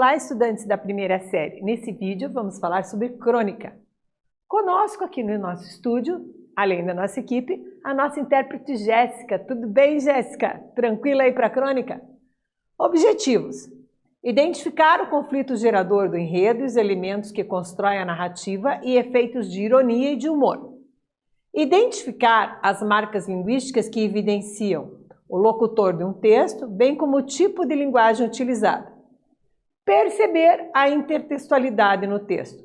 Olá, estudantes da primeira série. Nesse vídeo vamos falar sobre crônica. Conosco aqui no nosso estúdio, além da nossa equipe, a nossa intérprete Jéssica. Tudo bem, Jéssica? Tranquila aí para a crônica? Objetivos. Identificar o conflito gerador do enredo e os elementos que constroem a narrativa e efeitos de ironia e de humor. Identificar as marcas linguísticas que evidenciam o locutor de um texto, bem como o tipo de linguagem utilizada. Perceber a intertextualidade no texto.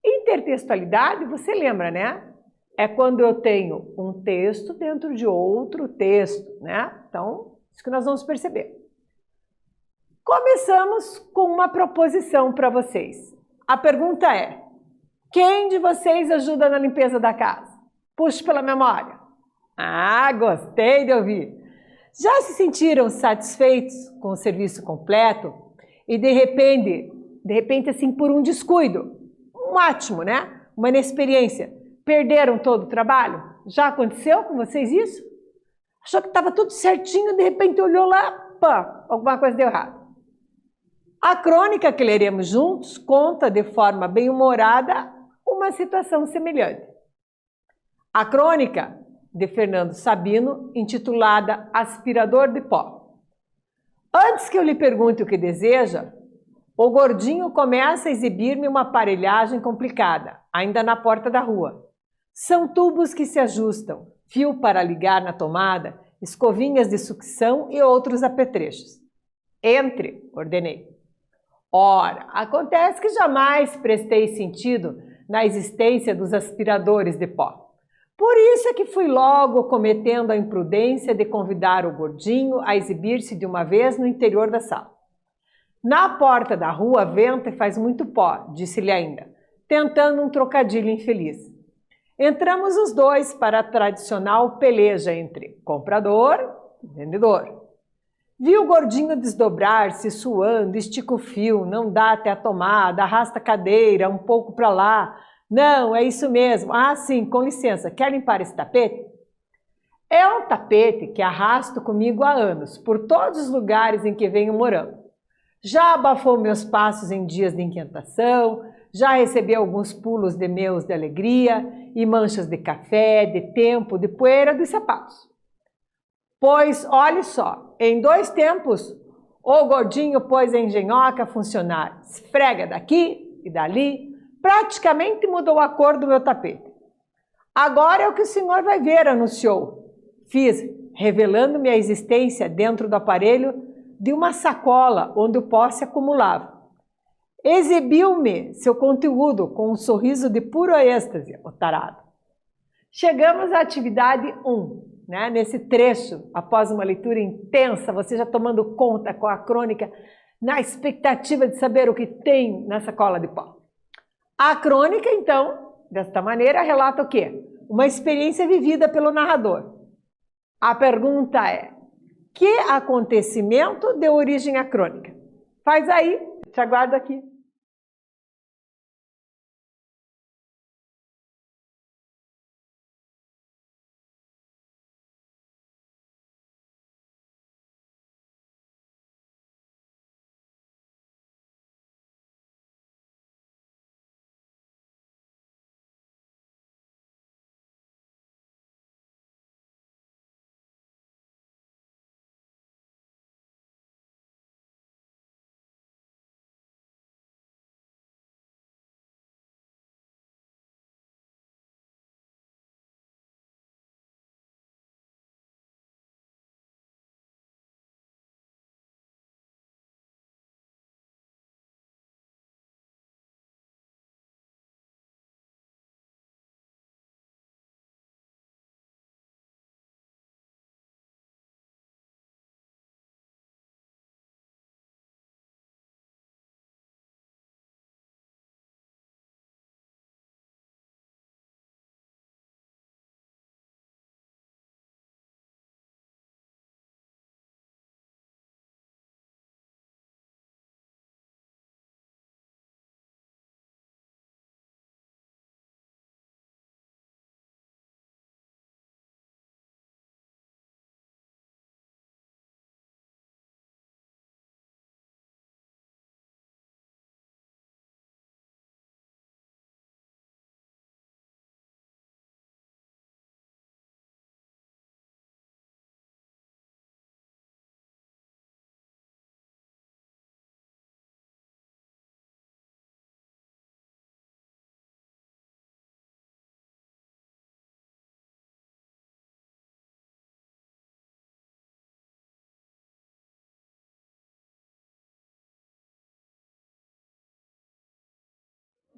Intertextualidade, você lembra, né? É quando eu tenho um texto dentro de outro texto, né? Então, isso que nós vamos perceber. Começamos com uma proposição para vocês. A pergunta é: quem de vocês ajuda na limpeza da casa? Puxe pela memória. Ah, gostei de ouvir. Já se sentiram satisfeitos com o serviço completo e de repente assim, por um descuido, ótimo, né? Uma inexperiência, perderam todo o trabalho? Já aconteceu com vocês isso? Achou que estava tudo certinho, de repente olhou lá, pá, alguma coisa deu errado. A crônica que leremos juntos conta de forma bem-humorada uma situação semelhante. A crônica de Fernando Sabino, intitulada Aspirador de Pó. Antes que eu lhe pergunte o que deseja, o gordinho começa a exibir-me uma aparelhagem complicada, ainda na porta da rua. São tubos que se ajustam, fio para ligar na tomada, escovinhas de sucção e outros apetrechos. Entre, ordenei. Ora, acontece que jamais prestei sentido na existência dos aspiradores de pó. Por isso é que fui logo cometendo a imprudência de convidar o gordinho a exibir-se de uma vez no interior da sala. Na porta da rua venta e faz muito pó, disse-lhe ainda, tentando um trocadilho infeliz. Entramos os dois para a tradicional peleja entre comprador e vendedor. Vi o gordinho desdobrar-se, suando, estica o fio, não dá até a tomada, arrasta a cadeira um pouco para lá. Não, é isso mesmo. Ah, sim, com licença, quer limpar esse tapete? É um tapete que arrasto comigo há anos, por todos os lugares em que venho morando. Já abafou meus passos em dias de inquietação, já recebi alguns pulos de meus de alegria e manchas de café, de tempo, de poeira dos sapatos. Pois, olhe só, em 2 tempos, o gordinho pôs a engenhoca a funcionar, esfrega daqui e dali, praticamente mudou a cor do meu tapete. Agora é o que o senhor vai ver, anunciou. Fiz, revelando-me a existência dentro do aparelho de uma sacola onde o pó se acumulava. Exibiu-me seu conteúdo com um sorriso de puro êxtase, o tarado. Chegamos à atividade 1, né? Nesse trecho, após uma leitura intensa, você já tomando conta com a crônica, na expectativa de saber o que tem na sacola de pó. A crônica, então, desta maneira, relata o quê? Uma experiência vivida pelo narrador. A pergunta é: que acontecimento deu origem à crônica? Faz aí, te aguardo aqui.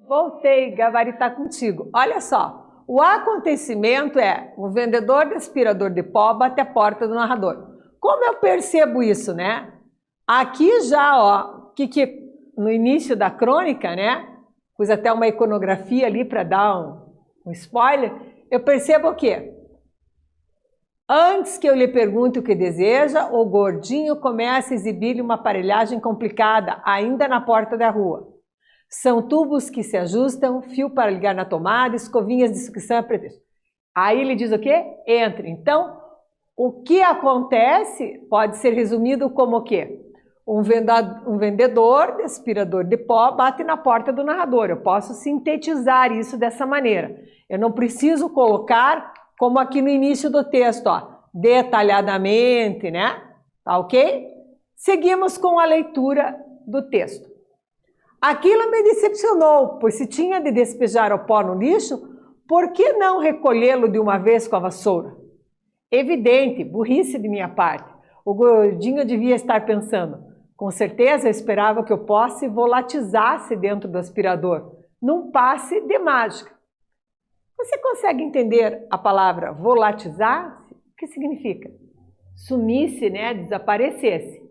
Voltei, gabaritar contigo. Olha só, o acontecimento é o vendedor de aspirador de pó bate a porta do narrador. Como eu percebo isso, né? Aqui já, ó, que no início da crônica, né? Pus até uma iconografia ali para dar um spoiler. Eu percebo o quê? Antes que eu lhe pergunte o que deseja, o gordinho começa a exibir-lhe uma aparelhagem complicada, ainda na porta da rua. São tubos que se ajustam, fio para ligar na tomada, escovinhas de sucção a pretexto. Aí ele diz o quê? Entre. Então, o que acontece pode ser resumido como o quê? Um vendedor de aspirador de pó bate na porta do narrador. Eu posso sintetizar isso dessa maneira. Eu não preciso colocar como aqui no início do texto, ó, detalhadamente, né? Tá ok? Seguimos com a leitura do texto. Aquilo me decepcionou, pois se tinha de despejar o pó no lixo, por que não recolhê-lo de uma vez com a vassoura? Evidente, burrice de minha parte. O gordinho devia estar pensando, com certeza eu esperava que o pó se volatizasse dentro do aspirador, num passe de mágica. Você consegue entender a palavra volatizar? O que significa? Sumisse, né? Desaparecesse.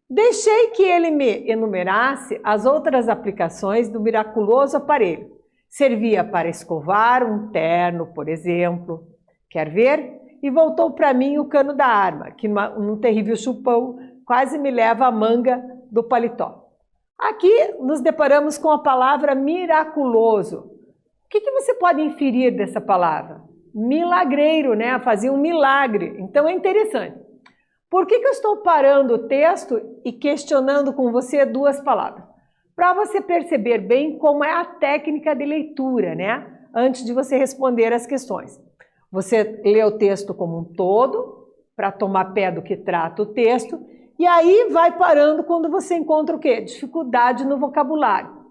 Deixei que ele me enumerasse as outras aplicações do miraculoso aparelho. Servia para escovar um terno, por exemplo. Quer ver? E voltou para mim o cano da arma, que num terrível chupão quase me leva a manga do paletó. Aqui nos deparamos com a palavra miraculoso. O que você pode inferir dessa palavra? Milagreiro, né? Fazia um milagre. Então é interessante. Por que eu estou parando o texto e questionando com você duas palavras? Para você perceber bem como é a técnica de leitura, né? Antes de você responder as questões. Você lê o texto como um todo, para tomar pé do que trata o texto, e aí vai parando quando você encontra o quê? Dificuldade no vocabulário.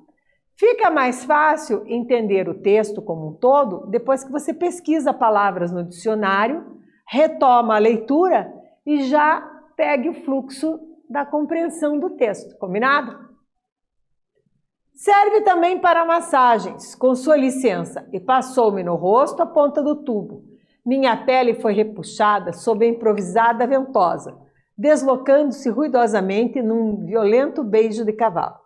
Fica mais fácil entender o texto como um todo depois que você pesquisa palavras no dicionário, retoma a leitura e já pegue o fluxo da compreensão do texto, combinado? Serve também para massagens, com sua licença, e passou-me no rosto a ponta do tubo. Minha pele foi repuxada sob a improvisada ventosa, deslocando-se ruidosamente num violento beijo de cavalo.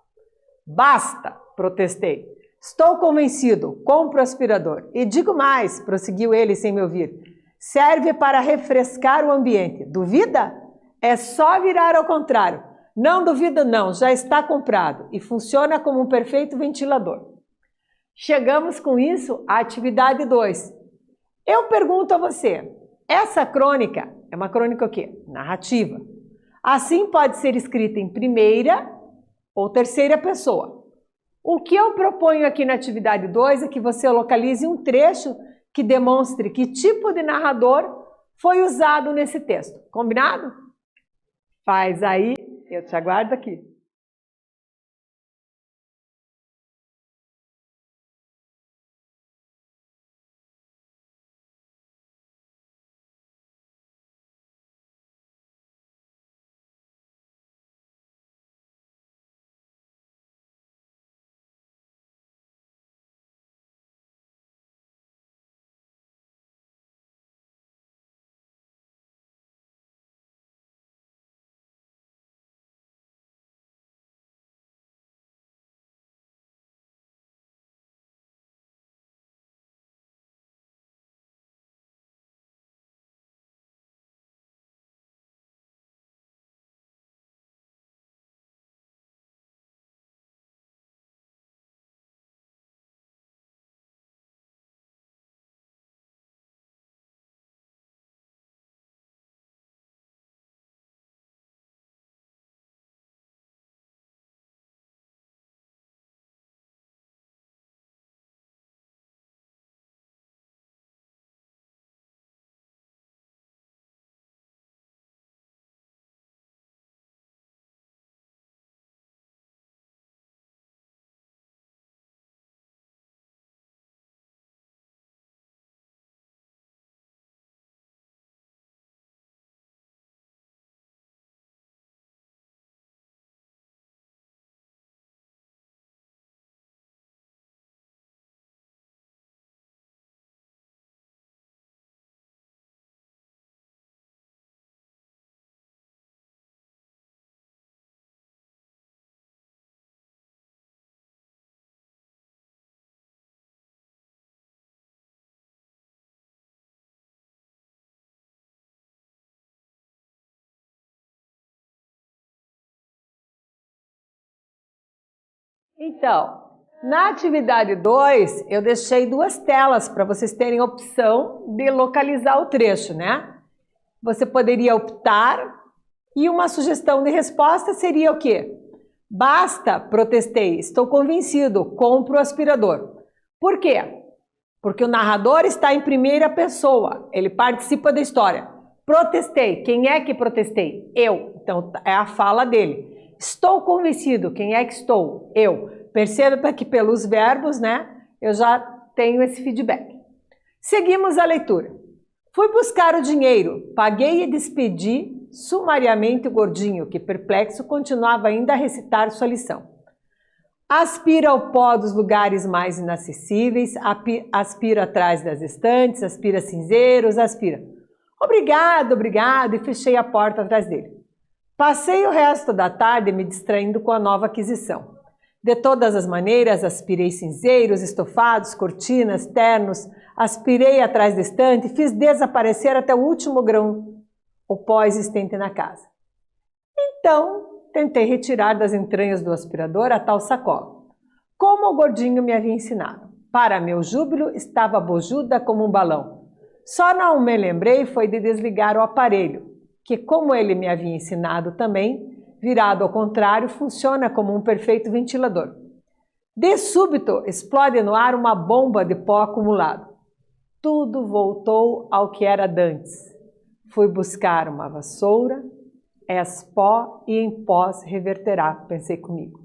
Basta, protestei. Estou convencido, compro o aspirador. E digo mais, prosseguiu ele sem me ouvir. Serve para refrescar o ambiente. Duvida? É só virar ao contrário. Não duvido não, já está comprado e funciona como um perfeito ventilador. Chegamos com isso à atividade 2. Eu pergunto a você, essa crônica é uma crônica o quê? Narrativa. Assim pode ser escrita em primeira ou terceira pessoa. O que eu proponho aqui na atividade 2 é que você localize um trecho que demonstre que tipo de narrador foi usado nesse texto. Combinado? Faz aí, eu te aguardo aqui. Então, na atividade 2, eu deixei 2 telas para vocês terem a opção de localizar o trecho, né? Você poderia optar e uma sugestão de resposta seria o quê? Basta, protestei, estou convencido, compro o aspirador. Por quê? Porque o narrador está em primeira pessoa, ele participa da história. Protestei, quem é que protestei? Eu. Então é a fala dele. Estou convencido, quem é que estou? Eu. Perceba que pelos verbos, né, eu já tenho esse feedback. Seguimos a leitura. Fui buscar o dinheiro, paguei e despedi sumariamente o gordinho, que perplexo continuava ainda a recitar sua lição. Aspira ao pó dos lugares mais inacessíveis, aspira atrás das estantes, aspira cinzeiros, aspira. Obrigado, obrigado, e fechei a porta atrás dele. Passei o resto da tarde me distraindo com a nova aquisição. De todas as maneiras, aspirei cinzeiros, estofados, cortinas, ternos, aspirei atrás da estante, fiz desaparecer até o último grão, o pó existente na casa. Então, tentei retirar das entranhas do aspirador a tal sacola, como o gordinho me havia ensinado. Para meu júbilo, estava bojuda como um balão. Só não me lembrei foi de desligar o aparelho, que, como ele me havia ensinado também, virado ao contrário, funciona como um perfeito ventilador. De súbito, explode no ar uma bomba de pó acumulado. Tudo voltou ao que era dantes. Fui buscar uma vassoura, és pó e em pós reverterá, pensei comigo.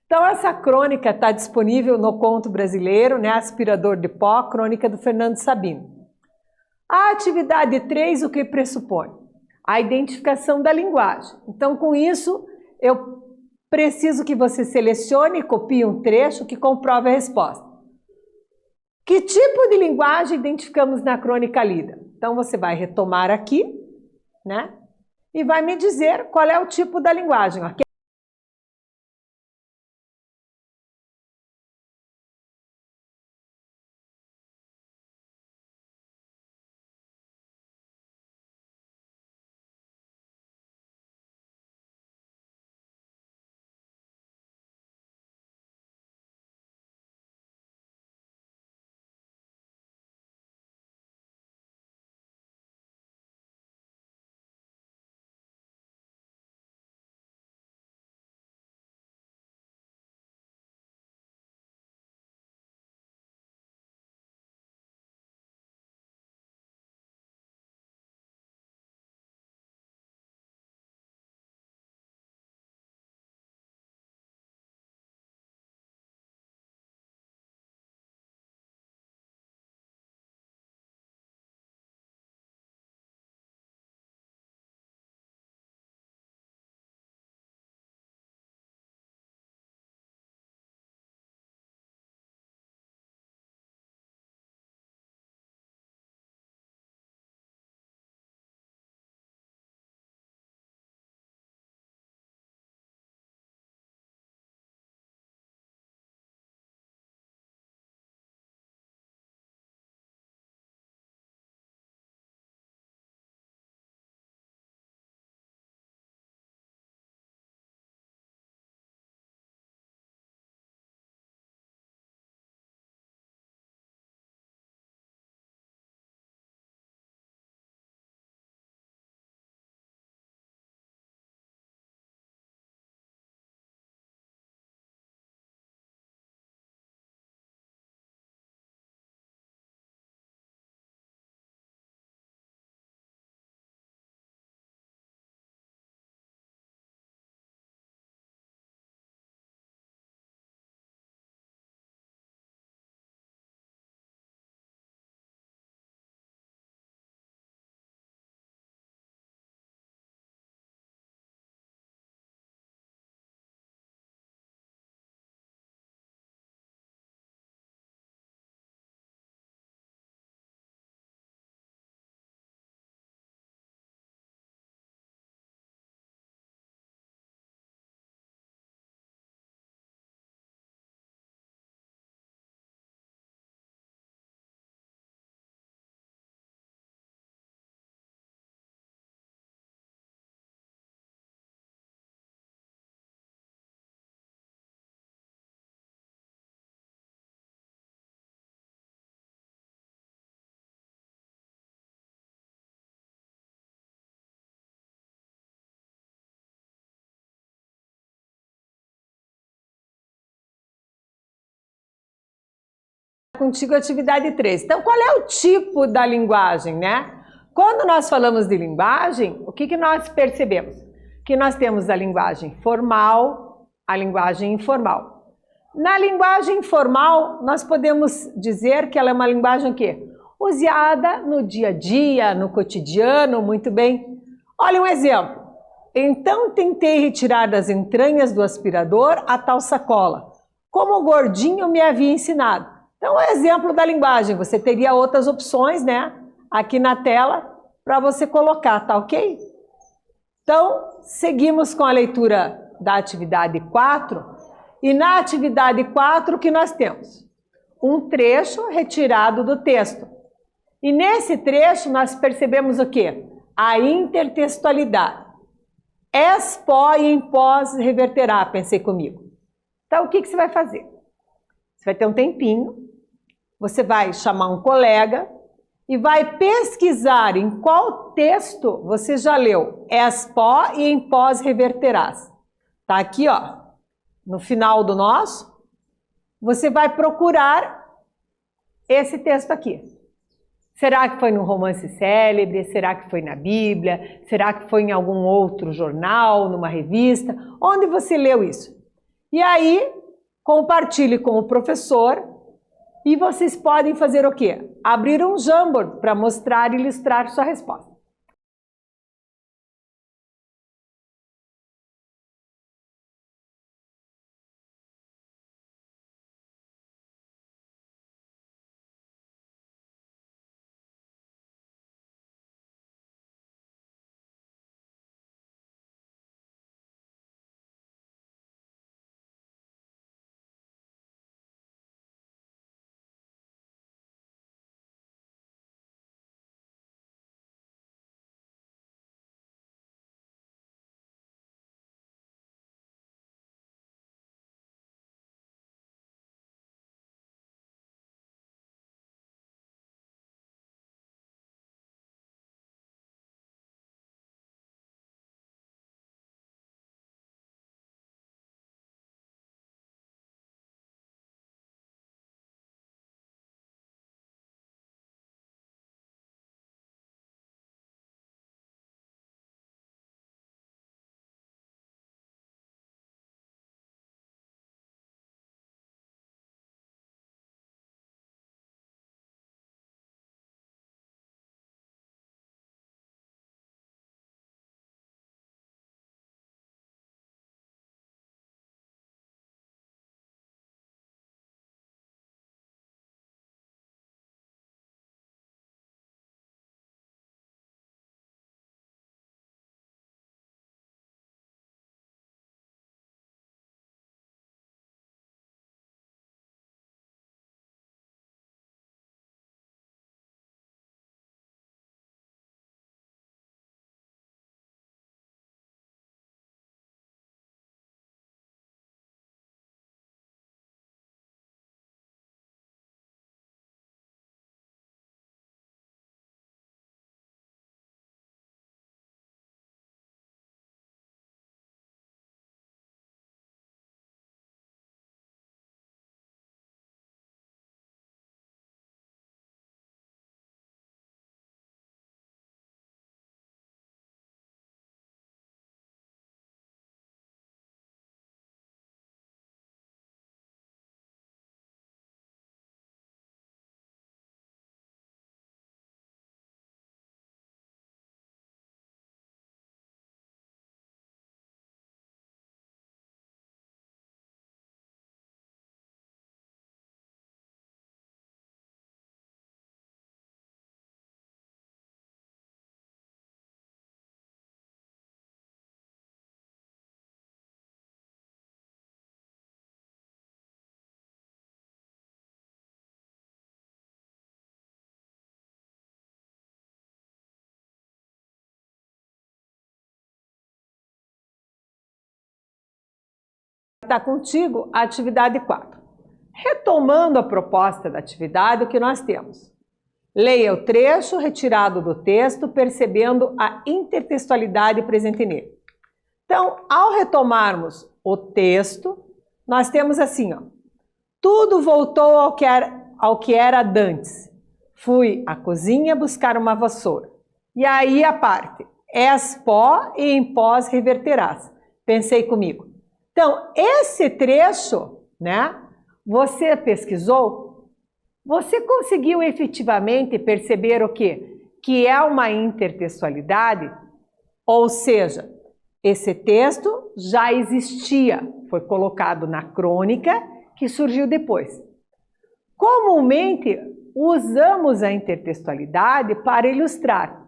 Então essa crônica está disponível no Conto Brasileiro, né? Aspirador de pó, crônica do Fernando Sabino. A atividade 3, o que pressupõe? A identificação da linguagem. Então, com isso, eu preciso que você selecione e copie um trecho que comprove a resposta. Que tipo de linguagem identificamos na crônica lida? Então, você vai retomar aqui, né? E vai me dizer qual é o tipo da linguagem. Ó. Contigo atividade 3. Então, qual é o tipo da linguagem, né? Quando nós falamos de linguagem, o que nós percebemos? Que nós temos a linguagem formal, a linguagem informal. Na linguagem informal, nós podemos dizer que ela é uma linguagem o quê? Usada no dia a dia, no cotidiano, muito bem. Olha um exemplo. Então, tentei retirar das entranhas do aspirador a tal sacola, como o gordinho me havia ensinado. Então, é um exemplo da linguagem. Você teria outras opções, né? Aqui na tela, para você colocar, tá ok? Então, seguimos com a leitura da atividade 4. E na atividade 4, o que nós temos? Um trecho retirado do texto. E nesse trecho, nós percebemos o quê? A intertextualidade. Es pó e em pós reverterá, pensei comigo. Então, o que você vai fazer? Você vai ter um tempinho. Você vai chamar um colega e vai pesquisar em qual texto você já leu. És pó e em pós reverterás. Tá aqui, ó, no final do nosso. Você vai procurar esse texto aqui. Será que foi no romance célebre? Será que foi na Bíblia? Será que foi em algum outro jornal, numa revista? Onde você leu isso? E aí, compartilhe com o professor. E vocês podem fazer o quê? Abrir um Jamboard para mostrar e ilustrar sua resposta. Está contigo a atividade 4. Retomando a proposta da atividade, o que nós temos? Leia o trecho retirado do texto, percebendo a intertextualidade presente nele. Então, ao retomarmos o texto, nós temos assim, ó, tudo voltou ao que era dantes. Fui à cozinha buscar uma vassoura. E aí a parte, és pó e em pós reverterás. Pensei comigo. Então, esse trecho, né, você pesquisou? Você conseguiu efetivamente perceber o quê? Que é uma intertextualidade? Ou seja, esse texto já existia, foi colocado na crônica que surgiu depois. Comumente, usamos a intertextualidade para ilustrar.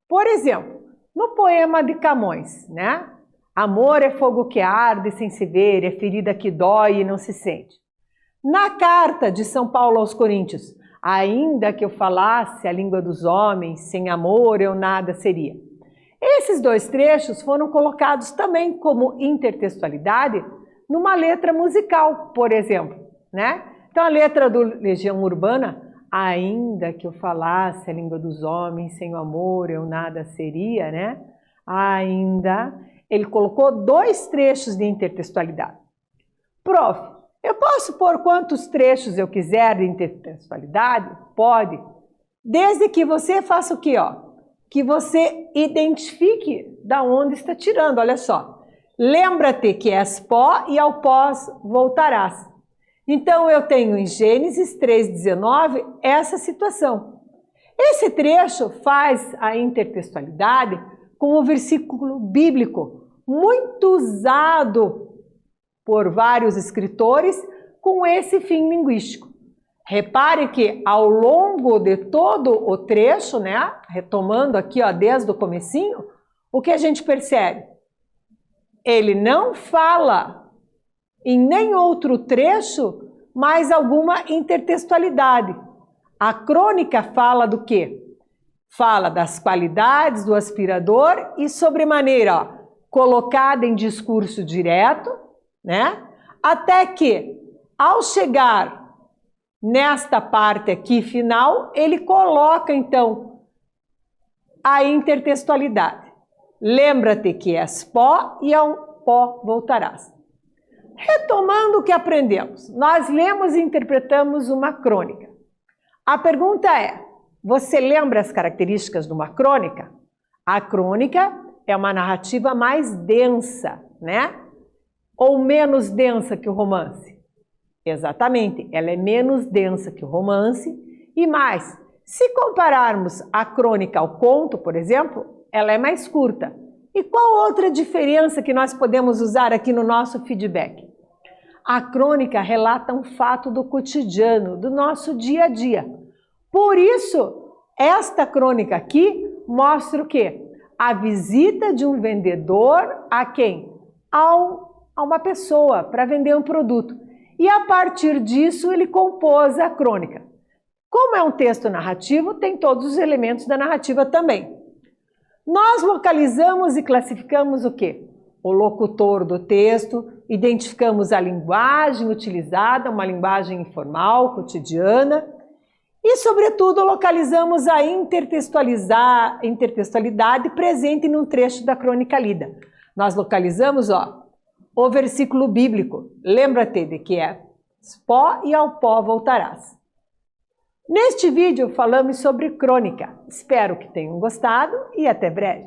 Por exemplo, no poema de Camões, né? Amor é fogo que arde sem se ver, é ferida que dói e não se sente. Na carta de São Paulo aos Coríntios, ainda que eu falasse a língua dos homens, sem amor eu nada seria. Esses dois trechos foram colocados também como intertextualidade numa letra musical, por exemplo, né? Então a letra do Legião Urbana, ainda que eu falasse a língua dos homens, sem o amor eu nada seria, né? Ainda, ele colocou dois trechos de intertextualidade. Prof, eu posso pôr quantos trechos eu quiser de intertextualidade? Pode, desde que você faça o quê, ó? Que você identifique da onde está tirando, olha só. Lembra-te que és pó e ao pós voltarás. Então eu tenho em Gênesis 3,19 essa situação. Esse trecho faz a intertextualidade com o versículo bíblico, muito usado por vários escritores com esse fim linguístico. Repare que ao longo de todo o trecho, né, retomando aqui ó, desde o comecinho, o que a gente percebe? Ele não fala em nem outro trecho mais alguma intertextualidade. A crônica fala do quê? Fala das qualidades do aspirador e sobremaneira, ó, colocada em discurso direto, né? Até que, ao chegar nesta parte aqui final, ele coloca então a intertextualidade. Lembra-te que és pó e ao pó voltarás. Retomando o que aprendemos, nós lemos e interpretamos uma crônica. A pergunta é, você lembra as características de uma crônica? A crônica é uma narrativa mais densa, né? Ou menos densa que o romance? Exatamente, ela é menos densa que o romance e mais, se compararmos a crônica ao conto, por exemplo, ela é mais curta. E qual outra diferença que nós podemos usar aqui no nosso feedback? A crônica relata um fato do cotidiano, do nosso dia a dia. Por isso, esta crônica aqui mostra o quê? A visita de um vendedor a quem? A uma pessoa para vender um produto. E a partir disso ele compôs a crônica. Como é um texto narrativo, tem todos os elementos da narrativa também. Nós localizamos e classificamos o quê? O locutor do texto, identificamos a linguagem utilizada, uma linguagem informal, cotidiana, e, sobretudo, localizamos a intertextualidade presente num trecho da crônica lida. Nós localizamos, ó, o versículo bíblico, lembra-te de que é pó e ao pó voltarás. Neste vídeo falamos sobre crônica. Espero que tenham gostado e até breve.